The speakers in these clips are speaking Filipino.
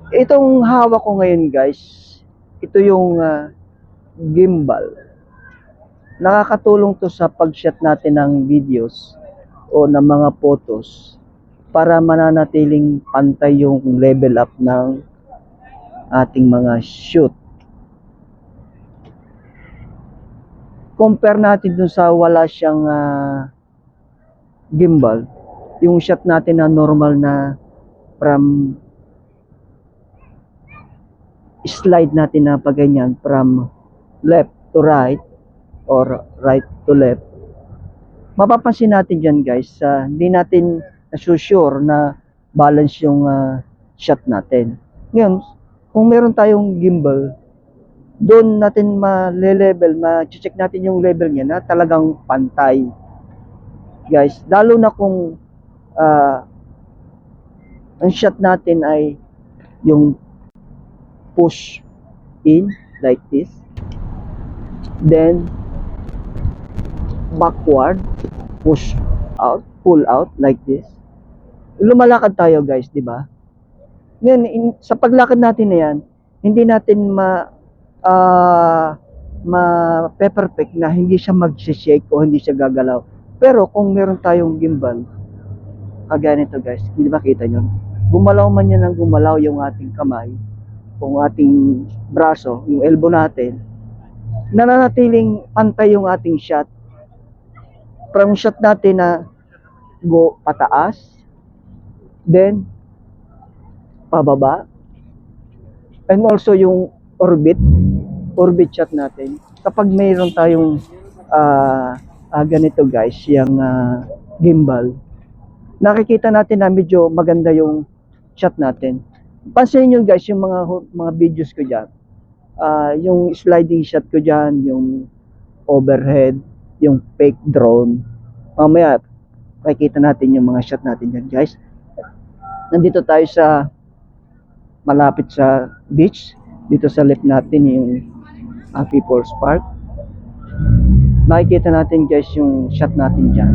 Itong hawak ko ngayon guys, ito yung gimbal. Nakakatulong to sa pag-shot natin ng videos o ng mga photos para mananatiling pantay yung level up ng ating mga shoot. Compare natin dun sa wala siyang gimbal, yung shot natin na normal na from slide natin na paganyan from left to right or right to left, mapapansin natin dyan guys, hindi natin nasusure na balance yung shot natin. Ngayon, kung meron tayong gimbal, doon natin ma-level, ma-check natin yung level niya na talagang pantay. Guys, lalo na kung ang shot natin ay yung push in like this, then backward, push out, pull out like this. Lumalakad tayo guys, di ba? Ngayon, sa paglakad natin na yan, hindi natin ma-perfect na hindi siya mag-shake o hindi siya gagalaw. Pero kung meron tayong gimbal, kagaya nito guys, hindi ba kita nyo? Gumalaw man yan ng gumalaw yung ating kamay, kung ating braso, yung elbow natin, nananatiling pantay yung ating shot. From shot natin na go pataas, then pababa, and also yung orbit shot natin. Kapag mayroon tayong ganito guys, yung gimbal, nakikita natin na medyo maganda yung shot natin. Pansin nyo guys, yung mga videos ko dyan, yung sliding shot ko dyan, yung overhead, yung fake drone, mamaya makikita natin yung mga shot natin dyan guys. Nandito tayo sa malapit sa beach, dito sa left natin yung People's Park. Makikita natin guys yung shot natin dyan,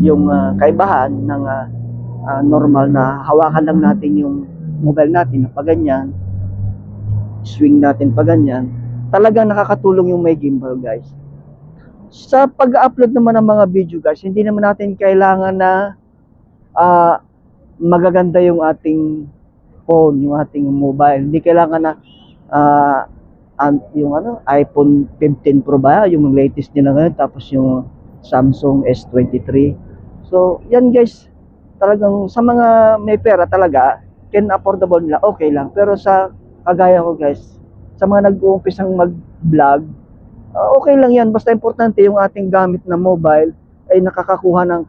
yung kaibahan ng normal na hawakan lang natin yung mobile natin na paganyan, swing natin paganyan. Talagang nakakatulong yung may gimbal guys. Sa pag-upload naman ng mga video guys, hindi naman natin kailangan na magaganda yung ating phone, yung ating mobile. Hindi kailangan na yung iPhone 15 Pro ba, yung latest nila ngayon, tapos yung Samsung S23. So, yan guys, talagang sa mga may pera talaga, can affordable nila, okay lang. Pero sa kagaya ko guys, sa mga nag-uumpisang mag-vlog, okay lang yan, basta importante yung ating gamit na mobile ay nakakakuha ng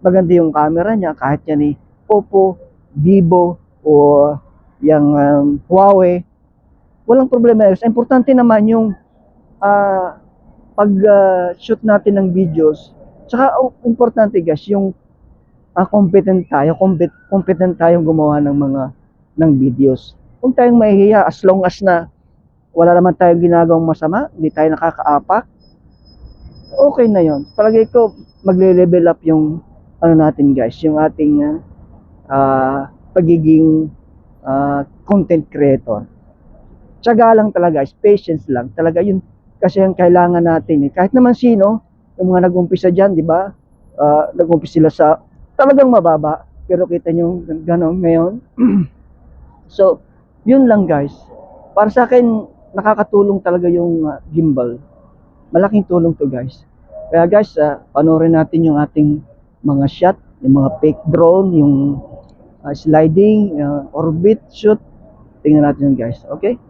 maganda yung camera niya, kahit yan Oppo, Vivo, o yung Huawei, walang problema. Importante naman yung pag-shoot natin ng videos. Tsaka importante guys, yung competent tayong gumawa ng videos. Kung tayong mahihiya, as long as na wala naman tayong ginagawang masama, hindi tayo nakakaapak, okay na yon. Palagay ko, magle-level up yung natin guys, yung ating pagiging content creator. Tiyaga lang talaga, patience lang. Talaga yun kasi ang kailangan natin. Kahit naman sino, yung mga nag-umpisa dyan, di ba? Nag-umpisa sila sa talagang mababa. Pero kita nyo gano'n ngayon. So, yun lang guys. Para sa akin, nakakatulong talaga yung gimbal. Malaking tulong to guys. Kaya guys, panoorin natin yung ating mga shot, yung mga fake drone, yung sliding, orbit shoot. Tingnan natin yun guys. Okay?